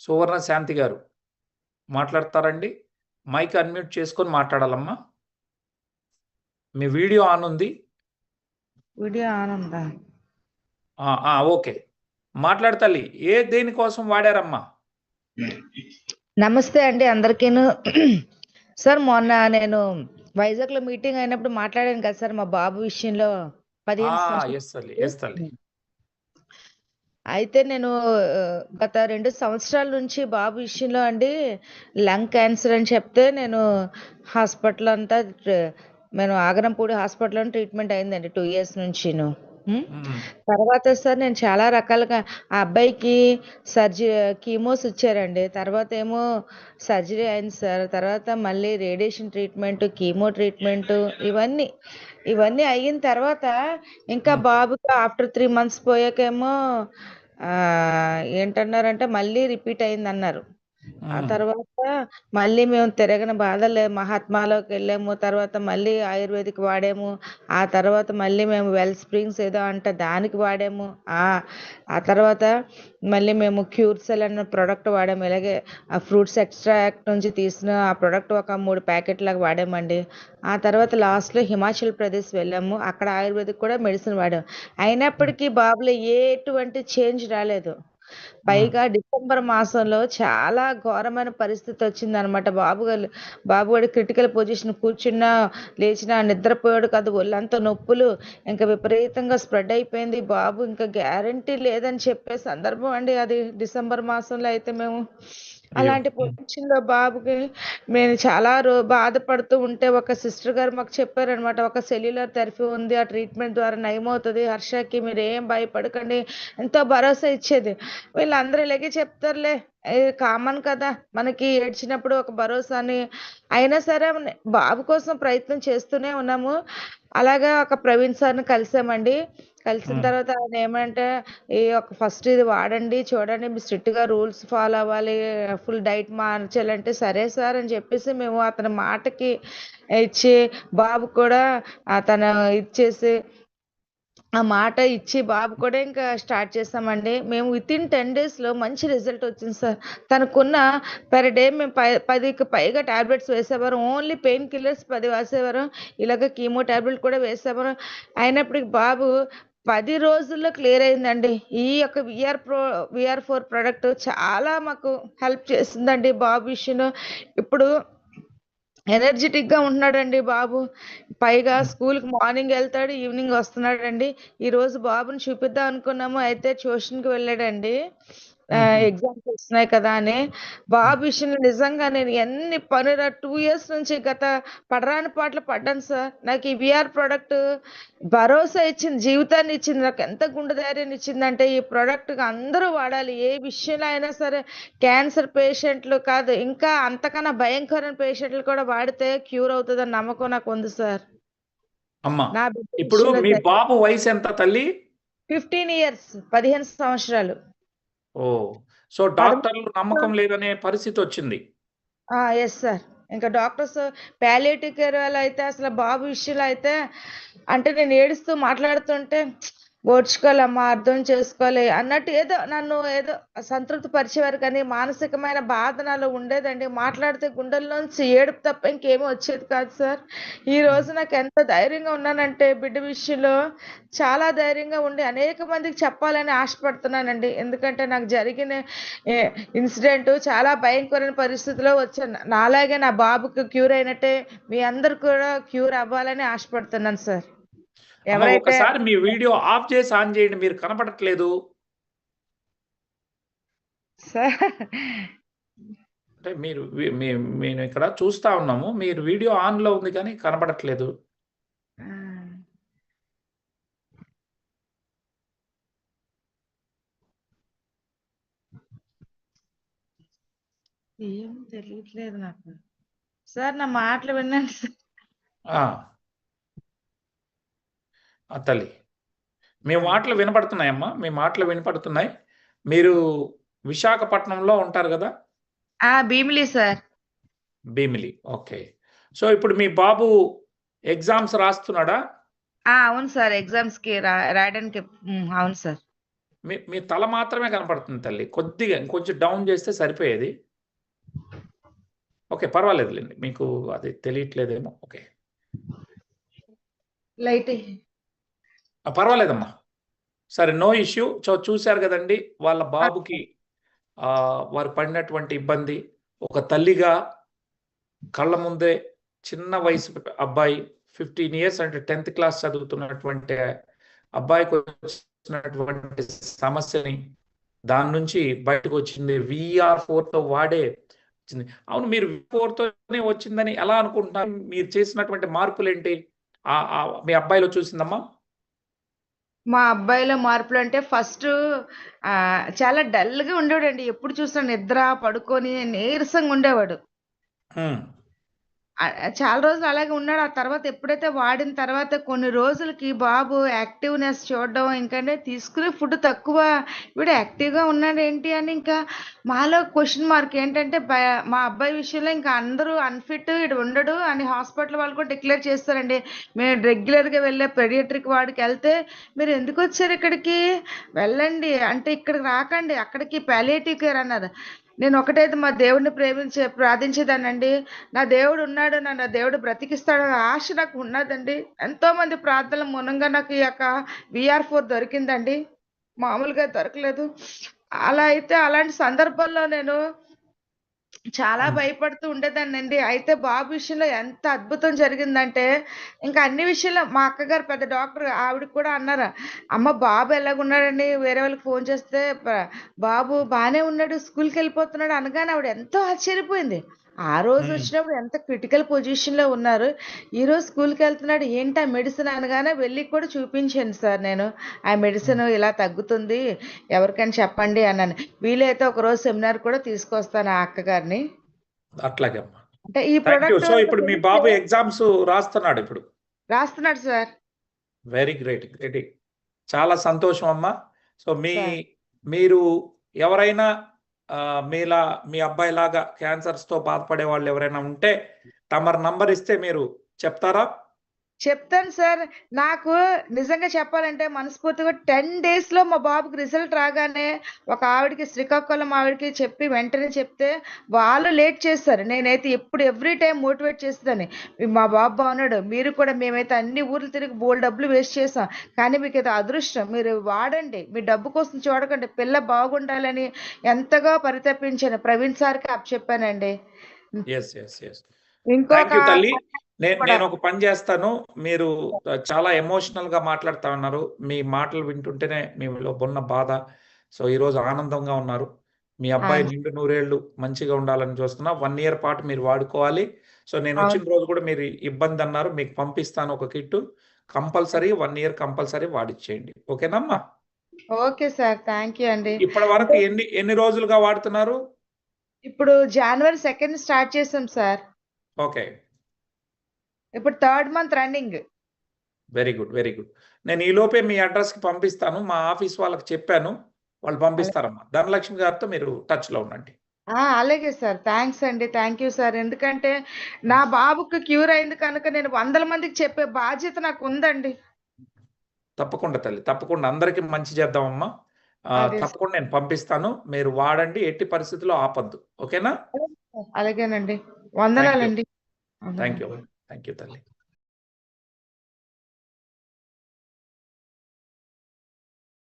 సువర్ణ శాంతి గారు మాట్లాడతారండి. Mic unmute చేసుకొని మాట్లాడాలమ్మా. మీ వీడియో ఆన్ ఉంది. వీడియో ఆన్ ఉందా? ఓకే, మాట్లాడతల్లి. దేనికోసం వాడారమ్మా? నమస్తే అండి అందరికీను. సార్ మొన్న నేను వైజాగ్లో మీటింగ్ అయినప్పుడు మాట్లాడాను కదా సార్ మా బాబు విషయంలో 15 సంవత్సరాలు. అయితే నేను గత 2 సంవత్సరాల నుంచి బాబు విషయంలో అండి లంగ్ క్యాన్సర్ అని చెప్తే నేను హాస్పిటల్ అంతా నేను ఆగరంపూడి హాస్పిటల్లో ట్రీట్మెంట్ అయిందండి 2 years నుంచిను. తర్వాత సార్ నేను చాలా రకాలుగా ఆ అబ్బాయికి కీమోస్ ఇచ్చారండి. తర్వాత ఏమో సర్జరీ అయింది సార్. తర్వాత మళ్ళీ రేడియేషన్ ట్రీట్మెంట్, కీమో ట్రీట్మెంట్ ఇవన్నీ అయిన తర్వాత ఇంకా బాబుకి ఆఫ్టర్ 3 months పోయాకేమో ఏంటన్నారంటే మళ్ళీ రిపీట్ అయిందన్నారు. ఆ తర్వాత మళ్ళీ మేము తిరగని బాధలే మహాత్మాలోకి వెళ్ళాము. తర్వాత మళ్ళీ ఆయుర్వేదిక్ వాడాము. ఆ తర్వాత మళ్ళీ మేము వెల్ స్ప్రింగ్స్ ఏదో అంటే దానికి వాడాము. ఆ తర్వాత మళ్ళీ మేము క్యూర్సెల్ అన్న ప్రోడక్ట్ వాడాము. ఇలాగే ఆ ఫ్రూట్స్ ఎక్స్ట్రాక్ట్ నుంచి తీసిన ఆ ప్రోడక్ట్ ఒక 3 ప్యాకెట్లాగా వాడామండి. ఆ తర్వాత లాస్ట్లో హిమాచల్ ప్రదేశ్ వెళ్ళాము. అక్కడ ఆయుర్వేదిక్ కూడా మెడిసిన్ వాడాము. అయినప్పటికీ బాబులో ఎటువంటి చేంజ్ రాలేదు. పైగా డిసెంబర్ మాసంలో చాలా ఘోరమైన పరిస్థితి వచ్చిందనమాట. బాబుగాడి క్రిటికల్ పొజిషన్, కూర్చున్నా లేచినా నిద్రపోయాడు కాదు, ఒళ్ళంతా నొప్పులు, ఇంకా విపరీతంగా స్ప్రెడ్ అయిపోయింది. బాబు ఇంకా గ్యారంటీ లేదని చెప్పే సందర్భం అండి అది. డిసెంబర్ మాసంలో అయితే మేము అలాంటి పొజిషన్లో బాబుకి మేము చాలా బాధపడుతూ ఉంటే ఒక సిస్టర్ గారు మాకు చెప్పారనమాట, ఒక సెల్యులర్ థెరపీ ఉంది, ఆ ట్రీట్మెంట్ ద్వారా నయమవుతుంది, హర్షకి మీరు ఏం భయపడకండి, ఎంతో భరోసా ఇచ్చేది. వీళ్ళందరూ ఇలాగే చెప్తారులే, కామన్ కదా మనకి, ఏడ్చినప్పుడు ఒక భరోసాని. అయినా సరే బాబు కోసం ప్రయత్నం చేస్తూనే ఉన్నాము. అలాగా ఒక ప్రవీణ్ సార్ని కలిసామండి. కలిసిన తర్వాత ఆయన ఏమంటే ఫస్ట్ ఇది వాడండి, చూడండి, మీరు స్ట్రిక్ట్గా రూల్స్ ఫాలో అవ్వాలి, ఫుల్ డైట్ మార్చాలంటే సరే సార్ అని చెప్పేసి మేము అతని మాటకి ఇచ్చి బాబు కూడా అతను ఇచ్చేసి ఆ మాట ఇచ్చి బాబు కూడా ఇంకా స్టార్ట్ చేసామండి. మేము వితిన్ 10 daysలో మంచి రిజల్ట్ వచ్చింది సార్. తనకున్న పర్ డే మేము 10కి పైగా టాబ్లెట్స్ వేసేవారు. ఓన్లీ పెయిన్ కిల్లర్స్ 10 వేసేవారు. ఇలాగ కీమో టాబ్లెట్ కూడా వేసేవారు. అయినప్పటికీ బాబు 10 రోజుల్లో క్లియర్ అయిందండి. ఈ యొక్క VR4 ప్రోడక్ట్ చాలా మాకు హెల్ప్ చేసిందండి బాబు విషయంలో. ఇప్పుడు ఎనర్జెటిక్గా ఉంటున్నాడండి బాబు. పైగా స్కూల్కి మార్నింగ్ వెళ్తాడు, ఈవినింగ్ వస్తున్నాడండి. ఈరోజు బాబుని చూపిద్దాం అనుకున్నాము, అయితే ట్యూషన్కి వెళ్ళాడండి. ఎగ్జామ్స్ వస్తున్నాయి కదా అని. బాబు విషయంలో నిజంగా నేను ఎన్ని 2 years నుంచి గత పడరాని పాటలు పడ్డాను సార్. నాకు ఈ VR ప్రోడక్ట్ భరోసా ఇచ్చింది, జీవితాన్ని ఇచ్చింది, నాకు ఎంత గుండె ధైర్యాన్ని ఇచ్చిందంటే ఈ ప్రోడక్ట్ అందరూ వాడాలి. ఏ విషయంలో అయినా సరే, క్యాన్సర్ పేషెంట్లు కాదు, ఇంకా అంతకన్నా భయంకరమైన పేషెంట్లు కూడా వాడితే క్యూర్ అవుతుందని నమ్మకం నాకు ఉంది సార్. అమ్మా, ఇప్పుడు మీ బాబు వయసు ఎంత తల్లి? 15 years, 15 సంవత్సరాలు. సో డాక్టర్లు నమ్మకం లేదనే పరిస్థితి వచ్చింది. Yes sir. ఇంకా డాక్టర్స్ పాలియేటివ్ కేర్ వాళ్ళు అయితే అసలు బాబు విషయంలో అయితే అంటే నేను ఏడుస్తూ మాట్లాడుతుంటే ఓడ్చుకోవాలమ్మా, అర్థం చేసుకోవాలి అన్నట్టు నన్ను ఏదో సంతృప్తి పరిచేవారు, కానీ మానసికమైన బాధ నాలో ఉండేదండి. మాట్లాడితే గుండెల్లోంచి ఏడుపు తప్ప ఇంకేమీ వచ్చేది కాదు సార్. ఈ రోజు నాకు ఎంత ధైర్యంగా ఉన్నానంటే బిడ్డ విషయంలో చాలా ధైర్యంగా ఉండి అనేక మందికి చెప్పాలని ఆశపడుతున్నానండి. ఎందుకంటే నాకు జరిగిన ఇన్సిడెంట్ చాలా భయంకరమైన పరిస్థితిలో వచ్చాను. నాలాగే నా బాబుకి క్యూర్ అయినట్టే మీ అందరు కూడా క్యూర్ అవ్వాలని ఆశపడుతున్నాను సార్. ఒకసారి మీ వీడియో ఆఫ్ చేసి ఆన్ చేయండి, మీరు కనపడట్లేదు. అంటే మేము ఇక్కడ చూస్తా ఉన్నాము, మీరు వీడియో ఆన్ లో ఉంది కానీ కనపడట్లేదు. ఏం తెలియట్లేదు నాకు సార్, నా మాటలు విన్నాను సార్. తల్లి, మీ మాటలు వినపడుతున్నాయమ్మా, మీ మాటలు వినపడుతున్నాయి. మీరు విశాఖపట్నంలో ఉంటారు కదా? Bheemili sir. Bheemili, okay. So ఇప్పుడు మీ బాబు ఎగ్జామ్స్ రాస్తున్నాడా? అవును సార్, ఎగ్జామ్స్ కి రాయడానికి. అవును సార్. మీ తల మాత్రమే కనపడుతుంది తల్లి. కొద్దిగా ఇంకొంచెం డౌన్ చేస్తే సరిపోయేది. ఓకే, పర్వాలేదులేండి. మీకు అది తెలియట్లేదేమో. ఓకే, లైట్ పర్వాలేదమ్మా. సరే, నో ఇష్యూ. చూశారు కదండి వాళ్ళ బాబుకి వారు పడినటువంటి ఇబ్బంది. ఒక తల్లిగా కళ్ళ ముందే చిన్న వయసు అబ్బాయి, 15 years అంటే 10th class చదువుతున్నటువంటి అబ్బాయికి వచ్చినటువంటి సమస్యని దాని నుంచి బయటకు వచ్చింది VR4తో వాడే వచ్చింది. అవును, మీరు VR4తోనే వచ్చిందని ఎలా అనుకుంటున్నారు? మీరు చేసినటువంటి మార్పులు ఏంటి మీ అబ్బాయిలో చూసిందమ్మా? మా అబ్బాయిలో మార్పులు అంటే ఫస్ట్ చాలా డల్గా ఉండేవాడండి. ఎప్పుడు చూసినా నిద్ర పడుకొని నీరసంగా ఉండేవాడు. చాలా రోజులు అలాగే ఉన్నాడు. ఆ తర్వాత ఎప్పుడైతే వాడిన తర్వాత కొన్ని రోజులకి బాబు యాక్టివ్నెస్ చూడడం, ఇంకంటే తీసుకునే ఫుడ్ తక్కువ, వీడు యాక్టివ్గా ఉన్నాడు ఏంటి అని ఇంకా మాలో క్వశ్చన్ మార్క్ ఏంటంటే మా అబ్బాయి విషయంలో ఇంకా అందరూ అన్ఫిట్, వీడు ఉండడు అని హాస్పిటల్ వాళ్ళు కూడా డిక్లేర్ చేస్తారండి. మేము రెగ్యులర్గా వెళ్ళే పెడియాట్రిక్ వాడికి వెళ్తే, మీరు ఎందుకు వచ్చారు ఇక్కడికి, వెళ్ళండి అంటే ఇక్కడికి రాకండి, అక్కడికి పాలియేటివ్ కేర్ అన్నారు. నేను ఒకటైతే మా దేవుడిని ప్రార్థించేదానండి. నా దేవుడు ఉన్నాడు, నా దేవుడు బ్రతికిస్తాడని ఆశ నాకు ఉన్నదండి. ఎంతో మంది ప్రార్థనల మూలంగా నాకు ఈ యొక్క VR4 దొరికిందండి. మామూలుగా దొరకలేదు. అలా అయితే అలాంటి సందర్భంలో నేను చాలా భయపడుతూ ఉండేదాన్నండి. అయితే బాబు విషయంలో ఎంత అద్భుతం జరిగిందంటే, ఇంకా అన్ని విషయాల్లో మా అక్కగారు పెద్ద డాక్టర్, ఆవిడకి కూడా అన్నారు, అమ్మ బాబు ఎలాగున్నాడని వేరే వాళ్ళకి ఫోన్ చేస్తే బాబు బాగానే ఉన్నాడు, స్కూల్కి వెళ్ళిపోతున్నాడు అనగానే ఆవిడ ఎంతో ఆశ్చర్యపోయింది. ఆ రోజు వచ్చినప్పుడు ఎంత క్రిటికల్ పొజిషన్లో ఉన్నారు, ఈరోజు స్కూల్కి వెళ్తున్నాడు ఏంటి ఆ మెడిసిన్ అనగానే వెళ్ళి కూడా చూపించాను సార్. నేను ఆ మెడిసిన్ ఇలా తగ్గుతుంది, ఎవరికైనా చెప్పండి అన్నాను. వీలైతే ఒకరోజు సెమినార్ కూడా తీసుకొస్తాను ఆ అక్కగారిని. అట్లాగే అమ్మా, అంటే ఈ థ్యాంక్ యూ. ప్రొడక్ట్ సో ఇప్పుడు మీ బాబు ఎగ్జామ్స్ రాస్తున్నాడు ఇప్పుడు? రాస్తున్నాడు సార్. Very great, great. చాలా సంతోషం అమ్మా. So sir. మీరు ఎవరైనా మీలా మీ అబ్బాయి లాగా క్యాన్సర్స్తో బాధపడే వాళ్ళు ఎవరైనా ఉంటే తమరు నంబర్ ఇస్తే మీరు చెప్తారా? చెప్తాను సార్. నాకు నిజంగా చెప్పాలంటే మనస్ఫూర్తిగా 10 డేస్‌లో మా బాబుకి రిజల్ట్ రాగానే ఒక ఆవిడకి, శ్రీకాకుళం ఆవిడకి చెప్పి వెంటనే చెప్తే వాళ్ళు లేట్ చేస్తారు. నేనైతే ఎప్పుడు ఎవ్రీ టైమ్ మోటివేట్ చేసేదాన్ని. మా బాబు బాగున్నాడు, మీరు కూడా, మేమైతే అన్ని ఊర్లు తిరిగి బోలెడు డబ్బులు వేస్ట్ చేసాం. కానీ మీకైతే అదృష్టం, మీరు వాడండి. మీ డబ్బు కోసం చూడకండి. పిల్ల బాగుండాలని ఎంతగా పరితపించాను. ప్రవీణ్ సార్‌కి అప్పచెప్పానండి. ఇంకొక తల్లి, నేను ఒక పని చేస్తాను. మీరు చాలా ఎమోషనల్ గా మాట్లాడుతా ఉన్నారు. మీ మాటలు వింటుంటేనే మీలో ఉన్న బాధ. సో ఈ రోజు ఆనందంగా ఉన్నారు. మీ అబ్బాయి నిండు నూరేళ్లు మంచిగా ఉండాలని చూస్తున్నా. 1 year పాటు మీరు వాడుకోవాలి. సో నేను వచ్చిన రోజు కూడా మీరు ఇబ్బంది అన్నారు, మీకు పంపిస్తాను ఒక కిట్. కంపల్సరీ 1 year కంపల్సరీ వాడిచ్చేయండి. ఓకేనమ్మా? ఓకే సార్, థ్యాంక్ యూ అండి. ఇప్పటి వరకు ఎన్ని రోజులుగా వాడుతున్నారు? ఇప్పుడు January 2 స్టార్ట్ చేసాం సార్. ఓకే, ఇప్పుడు 3rd month running. Very good, very good. నేను ఈ లోపే మీ అడ్రస్కి పంపిస్తాను. మా ఆఫీస్ వాళ్ళకి చెప్పాను, వాళ్ళు పంపిస్తారమ్మా. ధనలక్ష్మి గారితో మీరు టచ్లో ఉండండి. అలాగే సార్, థ్యాంక్స్ అండి, థ్యాంక్ యూ సార్. ఎందుకంటే నా బాబుకి క్యూర్ అయింది కనుక నేను 100 మందికి చెప్పే బాధ్యత నాకు ఉందండి. తప్పకుండా తల్లి, తప్పకుండా అందరికీ మంచి చేద్దామమ్మా. తప్పకుండా నేను పంపిస్తాను, మీరు వాడండి. ఎట్టి పరిస్థితుల్లో ఆపద్దు. ఓకేనా? అలాగేనండి. వందనాలండి. థ్యాంక్ యూ తల్లి.